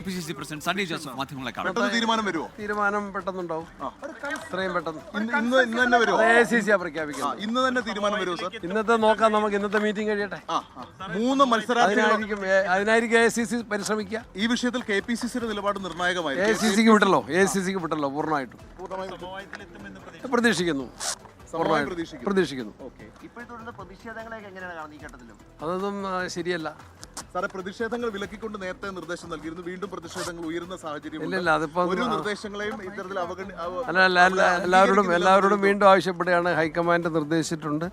PCC president Sunny Joseph മാധ്യമങ്ങളെ കാണും. തീരുമാനം വരുമോ? തീരുമാനം പെട്ടെന്നുണ്ടാവും. ഇത്രയും പെട്ടെന്ന് ഇന്ന് തന്നെ വരുമോ? AICC പ്രഖ്യാപിക്കുന്നത്. ഇന്ന് തന്നെ തീരുമാനം വരുമോ സാർ? ഇന്നത്തെ നോക്കാം, നമുക്ക് ഇന്നത്തെ മീറ്റിംഗ് കഴിയട്ടെ. 3 മത്സരാർത്ഥികളായിരിക്കും. അതിനായിരിക്കും AICC പരിശ്രമിക്കുക. ഈ വിഷയത്തിൽ KPCCയുടെ നിലപാട് നിർണായകമായി. AICCക്ക് വിട്ടല്ലോ പൂർണ്ണമായിട്ടും പ്രതീക്ഷിക്കുന്നു. അതൊന്നും ശരിയല്ല. സാറെ, പ്രതിഷേധങ്ങൾ വിലക്കിക്കൊണ്ട് നേരത്തെ നിർദ്ദേശം നൽകിയിരുന്നു. വീണ്ടും പ്രതിഷേധങ്ങൾ ഉയരുന്ന സാഹചര്യം. ഒരു നിർദ്ദേശങ്ങളെയും ഇത്തരത്തിൽ എല്ലാവരോടും വീണ്ടും ആവശ്യപ്പെടുകയാണ്. ഹൈക്കമാൻഡ് നിർദ്ദേശിച്ചിട്ടുണ്ട്,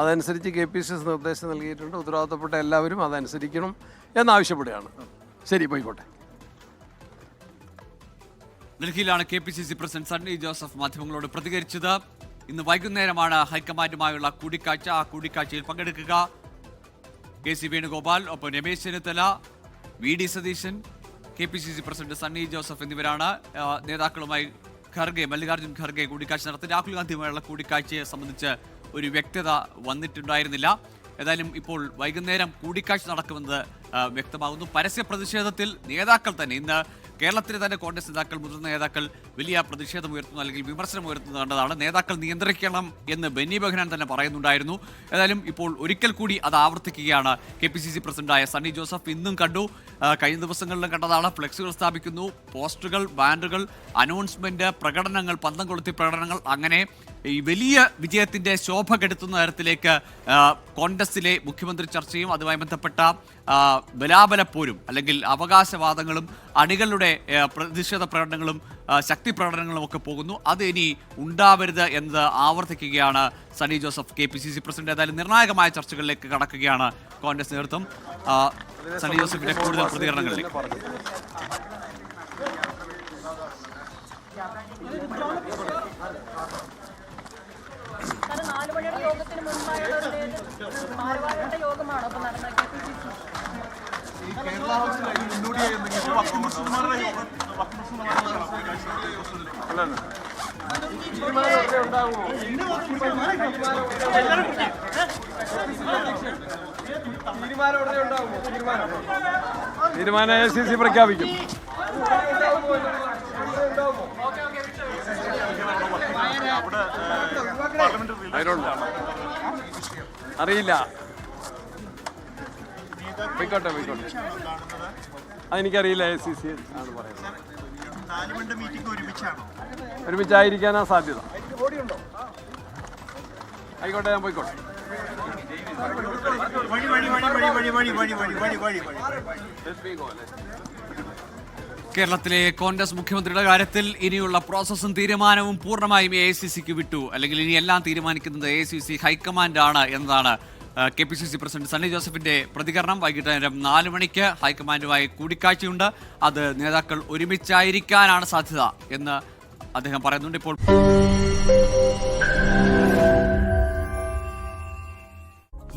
അതനുസരിച്ച് KPCC നിർദ്ദേശം നൽകിയിട്ടുണ്ട്. ഉത്തരവാദിത്തപ്പെട്ട എല്ലാവരും അതനുസരിക്കണം എന്നാവശ്യപ്പെടുകയാണ്. ശരി, പോയിക്കോട്ടെ. ഡൽഹിയിലാണ് KPCC പ്രസിഡന്റ് സണ്ണി ജോസഫ് മാധ്യമങ്ങളോട് പ്രതികരിച്ചത്. ഇന്ന് വൈകുന്നേരമാണ് ഹൈക്കമാൻഡുമായുള്ള കൂടിക്കാഴ്ച. ആ കൂടിക്കാഴ്ചയിൽ പങ്കെടുക്കുക KC വേണുഗോപാൽ, ഒപ്പം Ramesh Chennithala, VD Satheesan, KPCC president Sunny Joseph എന്നിവരാണ്. നേതാക്കളുമായി മല്ലികാർജ്ജുൻ ഖർഗെ കൂടിക്കാഴ്ച നടത്തി. രാഹുൽ ഗാന്ധിയുമായുള്ള കൂടിക്കാഴ്ചയെ സംബന്ധിച്ച് ഒരു വ്യക്തത വന്നിട്ടുണ്ടായിരുന്നില്ല. ഏതായാലും ഇപ്പോൾ വൈകുന്നേരം കൂടിക്കാഴ്ച നടക്കുമെന്ന് വ്യക്തമാകുന്നു. പരസ്യ പ്രതിഷേധത്തിൽ നേതാക്കൾ തന്നെ ഇന്ന് കേരളത്തിലെ തന്നെ കോൺഗ്രസ് നേതാക്കൾ, മുതിർന്ന നേതാക്കൾ വലിയ പ്രതിഷേധം ഉയർത്തുന്നു, അല്ലെങ്കിൽ വിമർശനം ഉയർത്തുന്നത് കണ്ടതാണ്. നേതാക്കൾ നിയന്ത്രിക്കണം എന്ന് ബെന്നി ബെഹനാൻ തന്നെ പറയുന്നുണ്ടായിരുന്നു. ഏതായാലും ഇപ്പോൾ ഒരിക്കൽ കൂടി അത് ആവർത്തിക്കുകയാണ് KPCC പ്രസിഡന്റായ സണ്ണി ജോസഫ്. ഇന്നും കണ്ടു, കഴിഞ്ഞ ദിവസങ്ങളിലും കണ്ടതാണ്. ഫ്ലെക്സുകൾ സ്ഥാപിക്കുന്നു, പോസ്റ്ററുകൾ, ബാനറുകൾ, അനൗൺസ്മെന്റ്, പ്രകടനങ്ങൾ, പന്തം കൊളുത്തി പ്രകടനങ്ങൾ, അങ്ങനെ ഈ വലിയ വിജയത്തിന്റെ ശോഭ കെടുത്തുന്ന തരത്തിലേക്ക് കോൺഗ്രസിലെ മുഖ്യമന്ത്രി ചർച്ചയും അതുമായി ബന്ധപ്പെട്ട ബലാബലപ്പോരും അല്ലെങ്കിൽ അവകാശവാദങ്ങളും അണികളുടെ പ്രതിഷേധ പ്രകടനങ്ങളും ശക്തി പ്രകടനങ്ങളും ഒക്കെ പോകുന്നു. അത് ഇനി ഉണ്ടാവരുത് എന്ന് ആവർത്തിക്കുകയാണ് സണ്ണി ജോസഫ് KPCC പ്രസിഡന്റ്. ഏതായാലും നിർണായകമായ ചർച്ചകളിലേക്ക് കടക്കുകയാണ് കോൺഗ്രസ് നേതൃത്വം. സണ്ണി ജോസഫിന്റെ കൂടുതൽ പ്രതികരണങ്ങളിലേക്ക്. തീരുമാനം AICC പ്രഖ്യാപിക്കും. അറിയില്ല, പോയിക്കോട്ടെ. അതെനിക്കറിയില്ല. AICC ആണ് പറയുന്നത്. ഒരുമിച്ചായിരിക്കാനാ സാധ്യത. ആയിക്കോട്ടെ, ഞാൻ പോയിക്കോട്ടെ. കേരളത്തിലെ കോൺഗ്രസ് മുഖ്യമന്ത്രിയുടെ കാര്യത്തിൽ ഇനിയുള്ള പ്രോസസ്സും തീരുമാനവും പൂർണ്ണമായും AICCക്ക് വിട്ടു, അല്ലെങ്കിൽ ഇനി എല്ലാം തീരുമാനിക്കുന്നത് AICC ഹൈക്കമാൻഡാണ് എന്നതാണ് KPCC പ്രസിഡന്റ് സണ്ണി ജോസഫിന്റെ പ്രതികരണം. വൈകിട്ട് 4 മണിക്ക് ഹൈക്കമാൻഡുമായി കൂടിക്കാഴ്ചയുണ്ട്. അത് നേതാക്കൾ ഒരുമിച്ചായിരിക്കാനാണ് സാധ്യത എന്ന് അദ്ദേഹം പറയുന്നുണ്ട്. ഇപ്പോൾ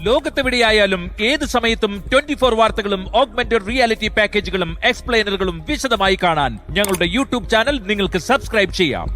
ലോകത്തെവിടെയായാലും ഏത് സമയത്തും 24 വാർത്തകളും ഓഗ്മെന്റഡ് റിയാലിറ്റി പാക്കേജുകളും എക്സ്പ്ലെയിനറുകളും വിശദമായി കാണാൻ ഞങ്ങളുടെ YouTube ചാനൽ നിങ്ങൾക്ക് സബ്സ്ക്രൈബ് ചെയ്യാം.